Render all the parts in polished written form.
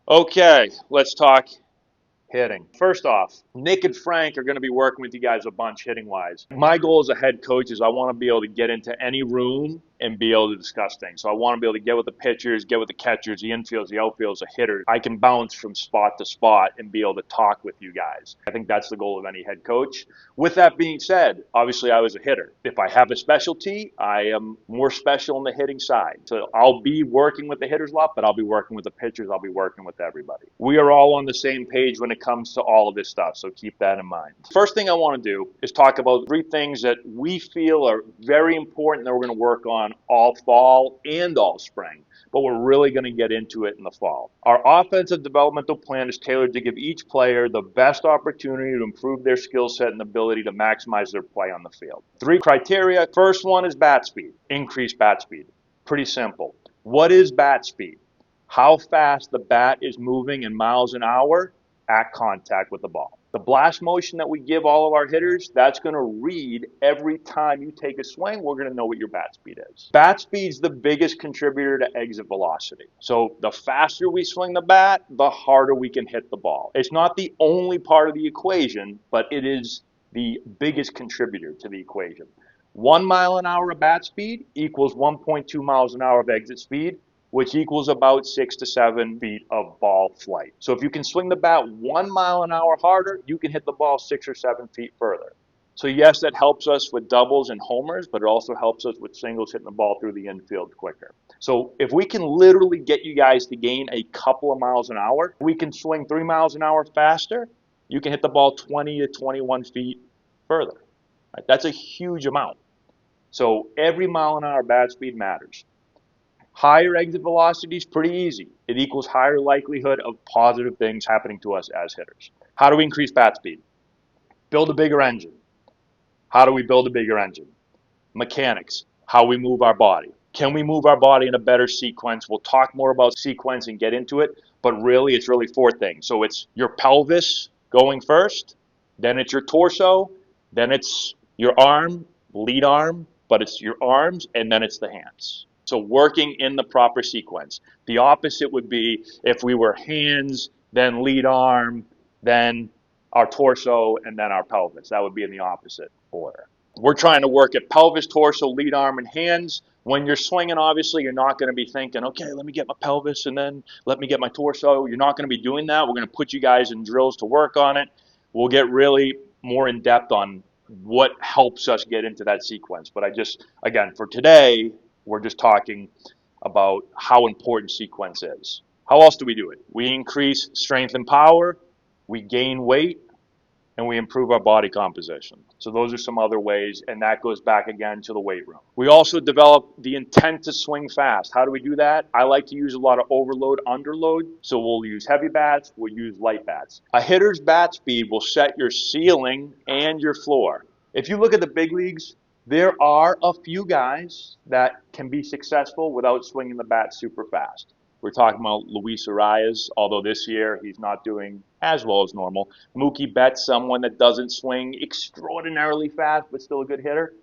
Okay, let's talk hitting. First off, Nick and Frank are going to be working with you guys a bunch hitting wise. My goal as a head coach is I want to be able to get into any room and be able to discuss things. So I want to be able to get with the pitchers, get with the catchers, the infields, the outfields, the hitters. I can bounce from spot to spot and be able to talk with you guys. I think that's the goal of any head coach. With that being said, obviously I was a hitter. If I have a specialty, I am more special on the hitting side. So I'll be working with the hitters a lot, but I'll be working with the pitchers. I'll be working with everybody. We are all on the same page when it comes to all of this stuff, so keep that in mind. First thing I want to do is talk about 3 things that we feel are very important that we're going to work on all fall and all spring, but we're really going to get into it in the fall. Our offensive developmental plan is tailored to give each player the best opportunity to improve their skill set and ability to maximize their play on the field. 3 criteria. First one is bat speed. Increase bat speed. Pretty simple. What is bat speed? How fast the bat is moving in miles an hour at contact with the ball. The blast motion that we give all of our hitters, that's going to read every time you take a swing. We're going to know what your bat speed is. Bat speed is the biggest contributor to exit velocity. So the faster we swing the bat, the harder we can hit the ball. It's not the only part of the equation, but it is the biggest contributor to the equation. 1 mile an hour of bat speed equals 1.2 miles an hour of exit speed, which equals about 6 to 7 feet of ball flight. So if you can swing the bat 1 mile an hour harder, you can hit the ball 6 or 7 feet further. So yes, that helps us with doubles and homers, but it also helps us with singles hitting the ball through the infield quicker. So if we can literally get you guys to gain a couple of miles an hour, we can swing 3 miles an hour faster, you can hit the ball 20 to 21 feet further. Right? That's a huge amount. So every mile an hour bat speed matters. Higher exit velocity is pretty easy. It equals higher likelihood of positive things happening to us as hitters. How do we increase bat speed? Build a bigger engine. How do we build a bigger engine? Mechanics, how we move our body. Can we move our body in a better sequence? We'll talk more about sequence and get into it, but really it's really 4 things. So it's your pelvis going first, then it's your torso, then it's your arm, lead arm, but it's your arms, and then it's the hands. So working in the proper sequence. The opposite would be if we were hands, then lead arm, then our torso, and then our pelvis. That would be in the opposite order. We're trying to work at pelvis, torso, lead arm, and hands. When you're swinging, obviously, you're not going to be thinking, okay, let me get my pelvis and then let me get my torso. You're not going to be doing that. We're going to put you guys in drills to work on it. We'll get really more in depth on what helps us get into that sequence. But again, for today, we're just talking about how important sequence is. How else do we do it? We increase strength and power, we gain weight, and we improve our body composition. So those are some other ways, and that goes back again to the weight room. We also develop the intent to swing fast. How do we do that? I like to use a lot of overload, underload. So we'll use heavy bats, we'll use light bats. A hitter's bat speed will set your ceiling and your floor. If you look at the big leagues, there are a few guys that can be successful without swinging the bat super fast. We're talking about Luis Arias, although this year he's not doing as well as normal. Mookie Betts, someone that doesn't swing extraordinarily fast, but still a good hitter.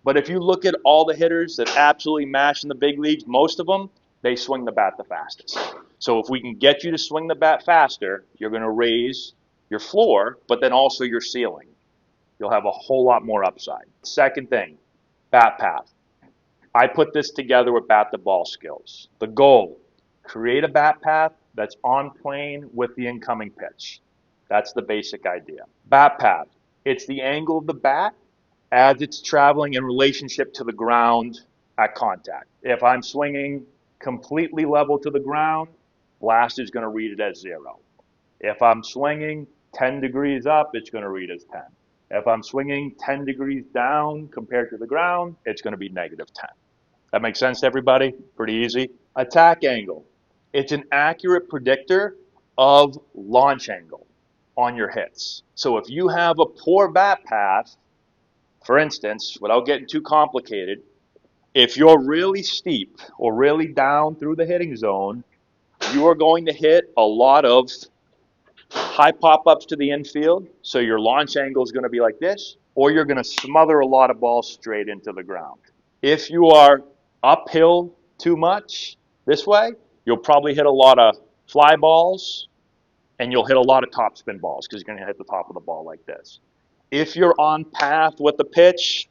But if you look at all the hitters that absolutely mash in the big leagues, most of them, they swing the bat the fastest. So if we can get you to swing the bat faster, you're going to raise your floor, but then also your ceiling. You'll have a whole lot more upside. Second thing, bat path. I put this together with bat to ball skills. The goal, create a bat path that's on plane with the incoming pitch. That's the basic idea. Bat path, it's the angle of the bat as it's traveling in relationship to the ground at contact. If I'm swinging completely level to the ground, blast is going to read it as 0. If I'm swinging 10 degrees up, it's going to read as 10. If I'm swinging 10 degrees down compared to the ground, it's going to be -10. That makes sense to everybody? Pretty easy. Attack angle. It's an accurate predictor of launch angle on your hits. So if you have a poor bat path, for instance, without getting too complicated, if you're really steep or really down through the hitting zone, you are going to hit a lot of high pop-ups to the infield, so your launch angle is going to be like this, or you're going to smother a lot of balls straight into the ground. If you are uphill too much this way, you'll probably hit a lot of fly balls, and you'll hit a lot of topspin balls because you're going to hit the top of the ball like this. If you're on path with the pitch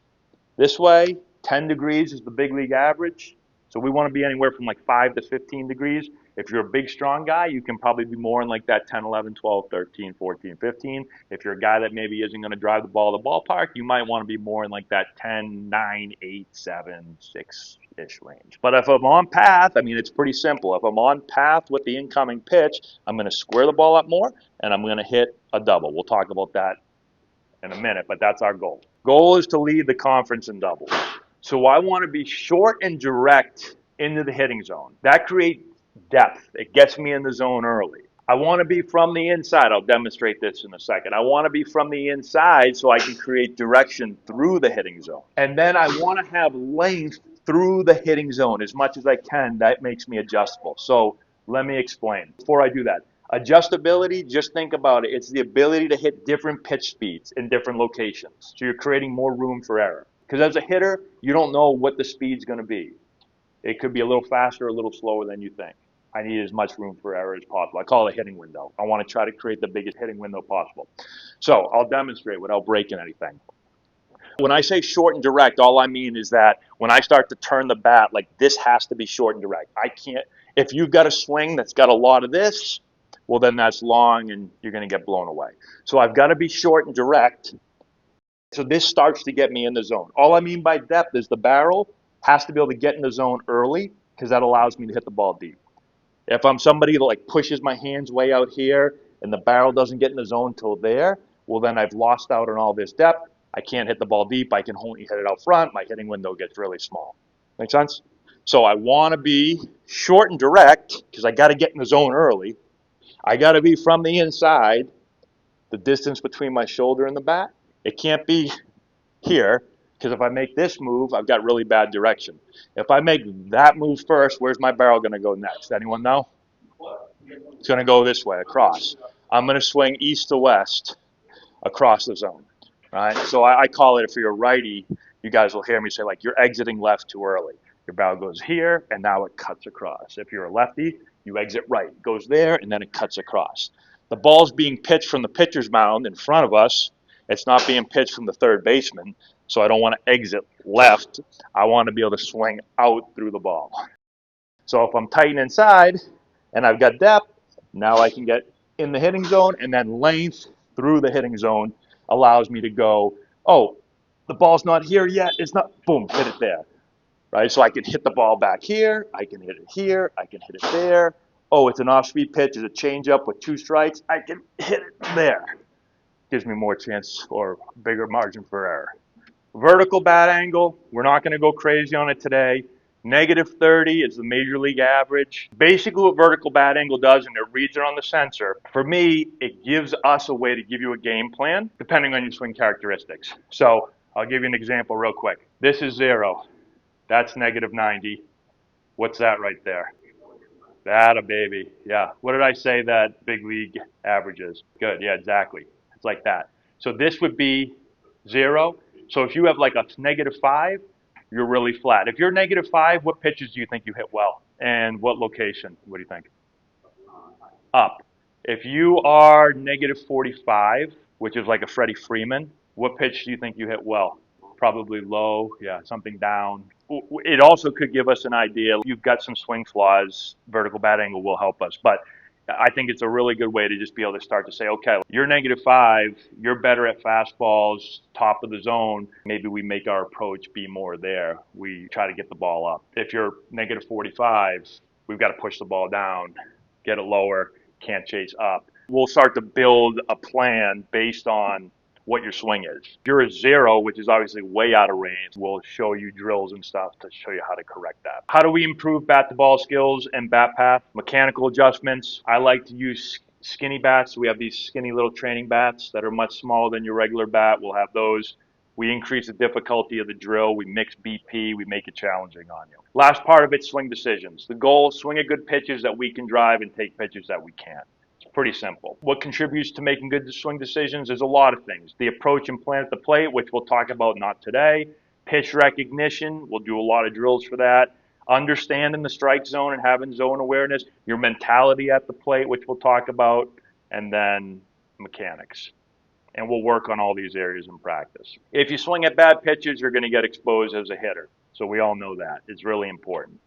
this way, 10 degrees is the big league average. So we want to be anywhere from like 5 to 15 degrees. If you're a big, strong guy, you can probably be more in like that 10, 11, 12, 13, 14, 15. If you're a guy that maybe isn't going to drive the ball to the ballpark, you might want to be more in like that 10, 9, 8, 7, 6-ish range. But if I'm on path, I mean, it's pretty simple. If I'm on path with the incoming pitch, I'm going to square the ball up more, and I'm going to hit a double. We'll talk about that in a minute, but that's our goal. Goal is to lead the conference in doubles. So I want to be short and direct into the hitting zone. That creates depth. It gets me in the zone early. I want to be from the inside. I'll demonstrate this in a second. I want to be from the inside so I can create direction through the hitting zone. And then I want to have length through the hitting zone as much as I can. That makes me adjustable. So let me explain. Before I do that, adjustability, just think about it. It's the ability to hit different pitch speeds in different locations. So you're creating more room for error. Because as a hitter, you don't know what the speed's going to be. It could be a little faster or a little slower than you think. I need as much room for error as possible. I call it a hitting window. I want to try to create the biggest hitting window possible. So I'll demonstrate without breaking anything. When I say short and direct, all I mean is that when I start to turn the bat, like this has to be short and direct. I can't, if you've got a swing that's got a lot of this, well then that's long and you're going to get blown away. So I've got to be short and direct. So this starts to get me in the zone. All I mean by depth is the barrel has to be able to get in the zone early because that allows me to hit the ball deep. If I'm somebody that like pushes my hands way out here and the barrel doesn't get in the zone till there, well then I've lost out on all this depth. I can't hit the ball deep. I can only hit it out front. My hitting window gets really small. Make sense? So I want to be short and direct because I got to get in the zone early. I got to be from the inside, the distance between my shoulder and the bat. It can't be here because if I make this move, I've got really bad direction. If I make that move first, where's my barrel going to go next? Anyone know? It's going to go this way, across. I'm going to swing east to west across the zone. Right? So I call it, if you're a righty, you guys will hear me say, like, you're exiting left too early. Your barrel goes here, and now it cuts across. If you're a lefty, you exit right. It goes there, and then it cuts across. The ball's being pitched from the pitcher's mound in front of us. It's not being pitched from the third baseman, so I don't want to exit left. I want to be able to swing out through the ball. So if I'm tight inside and I've got depth, now I can get in the hitting zone, and then length through the hitting zone allows me to go, oh, the ball's not here yet. It's not, boom, hit it there. Right? So I can hit the ball back here. I can hit it here. I can hit it there. Oh, it's an off-speed pitch. It's a changeup with 2 strikes. I can hit it there. Gives me more chance or bigger margin for error. Vertical bat angle, we're not going to go crazy on it today. -30 is the major league average. Basically what vertical bat angle does, and it reads it on the sensor, for me, it gives us a way to give you a game plan depending on your swing characteristics. So I'll give you an example real quick. This is 0. That's -90. What's that right there? That a baby. Yeah. What did I say that big league average is? Good. Yeah, exactly. It's like that. So this would be 0. So if you have like a -5, you're really flat. If you're -5, what pitches do you think you hit well? And what location? What do you think? Up. If you are -45, which is like a Freddie Freeman, what pitch do you think you hit well? Probably low, yeah, something down. It also could give us an idea. You've got some swing flaws, vertical bat angle will help us. But I think it's a really good way to just be able to start to say, okay, you're -5, you're better at fastballs, top of the zone. Maybe we make our approach be more there. We try to get the ball up. If you're -45, we've got to push the ball down, get it lower, can't chase up. We'll start to build a plan based on what your swing is. If you're a 0, which is obviously way out of range, we'll show you drills and stuff to show you how to correct that. How do we improve bat to ball skills and bat path? Mechanical adjustments. I like to use skinny bats. We have these skinny little training bats that are much smaller than your regular bat. We'll have those. We increase the difficulty of the drill. We mix BP. We make it challenging on you. Last part of it, swing decisions. The goal, swing at good pitches that we can drive and take pitches that we can't. Pretty simple. What contributes to making good swing decisions is a lot of things. The approach and plan at the plate, which we'll talk about not today. Pitch recognition, we'll do a lot of drills for that. Understanding the strike zone and having zone awareness, your mentality at the plate, which we'll talk about, and then mechanics. And we'll work on all these areas in practice. If you swing at bad pitches, you're going to get exposed as a hitter. So we all know that. It's really important.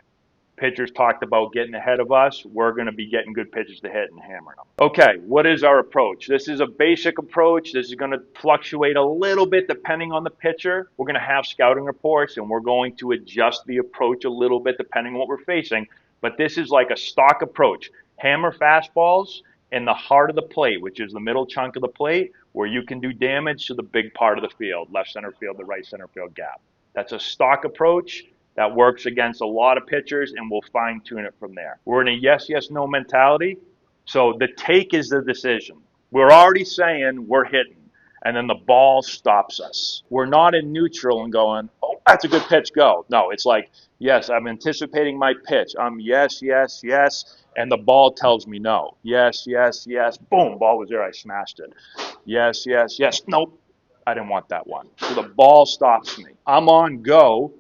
Pitchers talked about getting ahead of us. We're going to be getting good pitches to hit and hammering them. Okay, what is our approach? This is a basic approach. This is going to fluctuate a little bit depending on the pitcher. We're going to have scouting reports, and we're going to adjust the approach a little bit depending on what we're facing. But this is like a stock approach. Hammer fastballs in the heart of the plate, which is the middle chunk of the plate, where you can do damage to the big part of the field, left center field, the right center field gap. That's a stock approach that works against a lot of pitchers, and we'll fine-tune it from there. We're in a yes, yes, no mentality, so the take is the decision. We're already saying we're hitting, and then the ball stops us. We're not in neutral and going, oh, that's a good pitch, go. No, it's like, yes, I'm anticipating my pitch. I'm yes, yes, yes, and the ball tells me no. Yes, yes, yes, boom, ball was there, I smashed it. Yes, yes, yes, nope, I didn't want that one. So the ball stops me. I'm on go,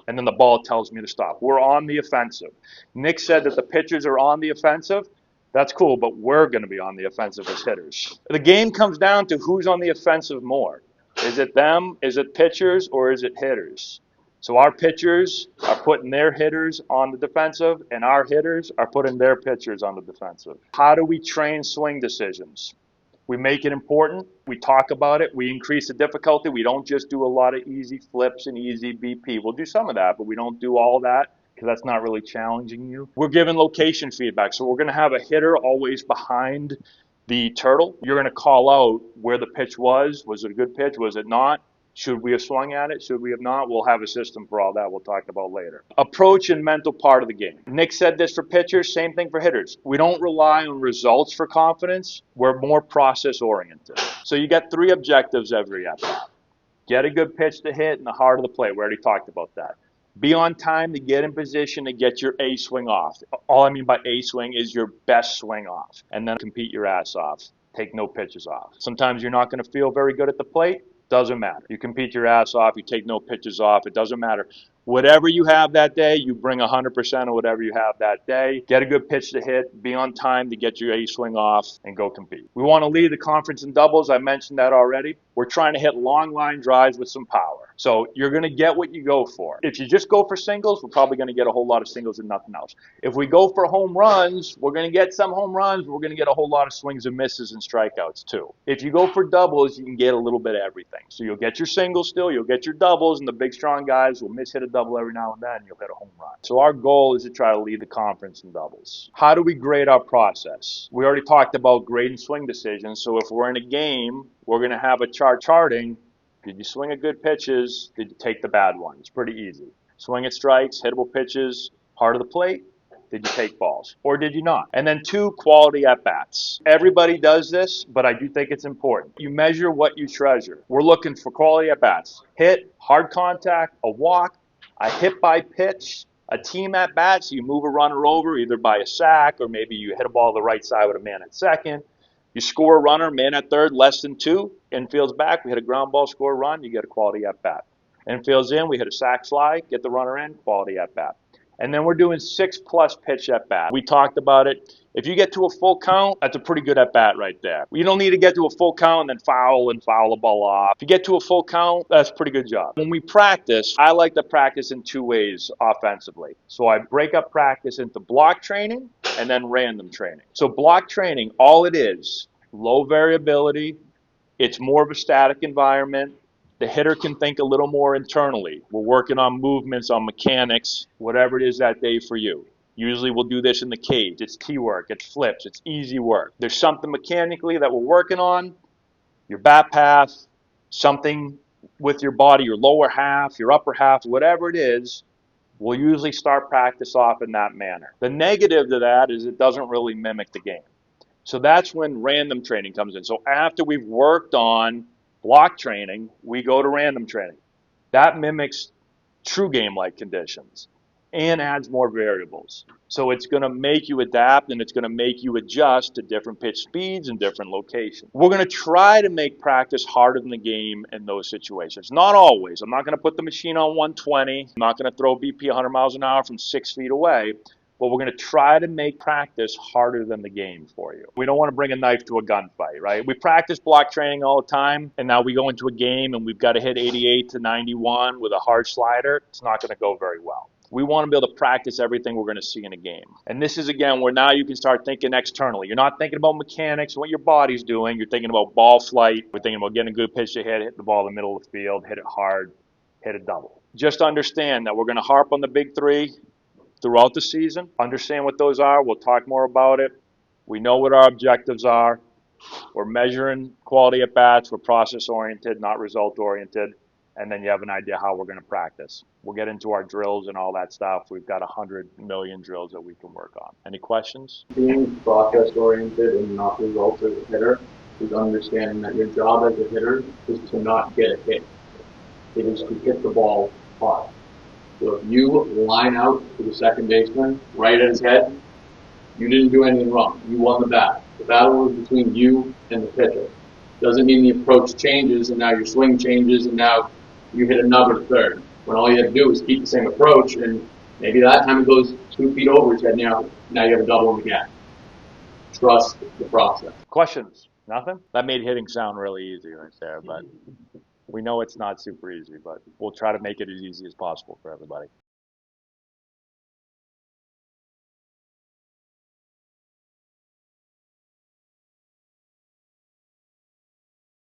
and then the ball tells me to stop. We're on the offensive. Nick said that the pitchers are on the offensive. That's cool, but we're going to be on the offensive as hitters. The game comes down to who's on the offensive more. Is it them, is it pitchers, or is it hitters? So our pitchers are putting their hitters on the defensive, and our hitters are putting their pitchers on the defensive. How do we train swing decisions? We make it important. We talk about it. We increase the difficulty. We don't just do a lot of easy flips and easy BP. We'll do some of that, but we don't do all that because that's not really challenging you. We're giving location feedback. So we're going to have a hitter always behind the turtle. You're going to call out where the pitch was. Was it a good pitch? Was it not? Should we have swung at it? Should we have not? We'll have a system for all that we'll talk about later. Approach and mental part of the game. Nick said this for pitchers, same thing for hitters. We don't rely on results for confidence. We're more process oriented. So you got 3 objectives every at bat. Get a good pitch to hit in the heart of the plate. We already talked about that. Be on time to get in position to get your A swing off. All I mean by A swing is your best swing off. And then compete your ass off. Take no pitches off. Sometimes you're not going to feel very good at the plate. Doesn't matter. You compete your ass off. You take no pitches off. It doesn't matter. Whatever you have that day, you bring 100% of whatever you have that day. Get a good pitch to hit. Be on time to get your A swing off and go compete. We want to lead the conference in doubles. I mentioned that already. We're trying to hit long line drives with some power. So you're going to get what you go for. If you just go for singles, we're probably going to get a whole lot of singles and nothing else. If we go for home runs, we're going to get some home runs. We're going to get a whole lot of swings and misses and strikeouts too. If you go for doubles, you can get a little bit of everything. So you'll get your singles still, you'll get your doubles, and the big strong guys will miss hit a double every now and then, and you'll hit a home run. So our goal is to try to lead the conference in doubles. How do we grade our process? We already talked about grading swing decisions. So if we're in a game, we're going to have a charting. Did you swing at good pitches? Did you take the bad ones? Pretty easy. Swing at strikes, hittable pitches, heart of the plate. Did you take balls? Or did you not? And then 2, quality at-bats. Everybody does this, but I do think it's important. You measure what you treasure. We're looking for quality at-bats. Hit, hard contact, a walk, a hit by pitch, a team at-bat, so you move a runner over either by a sack or maybe you hit a ball to the right side with a man at second. You score a runner, man at third, less than 2. Infield's back, we hit a ground ball, score a run, you get a quality at-bat. Infield's in, we hit a sac fly, get the runner in, quality at-bat. And then we're doing 6+ pitch at-bat. We talked about it. If you get to a full count, that's a pretty good at-bat right there. You don't need to get to a full count and then foul the ball off. If you get to a full count, that's a pretty good job. When we practice, I like to practice in 2 ways offensively. So I break up practice into block training and then random training. So block training, all it is, low variability. It's more of a static environment. The hitter can think a little more internally. We're working on movements, on mechanics, whatever it is that day for you. Usually we'll do this in the cage. It's tee work, it's flips, it's easy work. There's something mechanically that we're working on, your bat path, something with your body, your lower half, your upper half, whatever it is, we'll usually start practice off in that manner. The negative to that is it doesn't really mimic the game. So that's when random training comes in. So after we've worked on block training, we go to random training. That mimics true game-like conditions. and adds more variables. So it's going to make you adapt and it's going to make you adjust to different pitch speeds and different locations. We're going to try to make practice harder than the game in those situations. Not always. I'm not going to put the machine on 120. I'm not going to throw BP 100 miles an hour from 6 feet away. But we're going to try to make practice harder than the game for you. We don't want to bring a knife to a gunfight, right? We practice block training all the time, and now we go into a game and we've got to hit 88 to 91 with a hard slider. It's not going to go very well. We want to be able to practice everything we're going to see in a game. And this is, again, where now you can start thinking externally. You're not thinking about mechanics, what your body's doing. You're thinking about ball flight. We're thinking about getting a good pitch to hit the ball in the middle of the field, hit it hard, hit a double. Just understand that we're going to harp on the big three throughout the season. Understand what those are. We'll talk more about it. We know what our objectives are. We're measuring quality at bats. We're process oriented, not result oriented. And then you have an idea how we're going to practice. We'll get into our drills and all that stuff. We've got 100 million drills that we can work on. Any questions? Being process oriented and not result as a hitter is understanding that your job as a hitter is to not get a hit. It is to hit the ball hard. So if you line out to the second baseman right at his head, you didn't do anything wrong. You won the battle. The battle was between you and the pitcher. Doesn't mean the approach changes and now your swing changes and now you hit another third. When all you have to do is keep the same approach, and maybe that time it goes 2 feet over his head. Now you have a double in the gap. Trust the process. Questions? Nothing? That made hitting sound really easy right there, but we know it's not super easy, but we'll try to make it as easy as possible for everybody.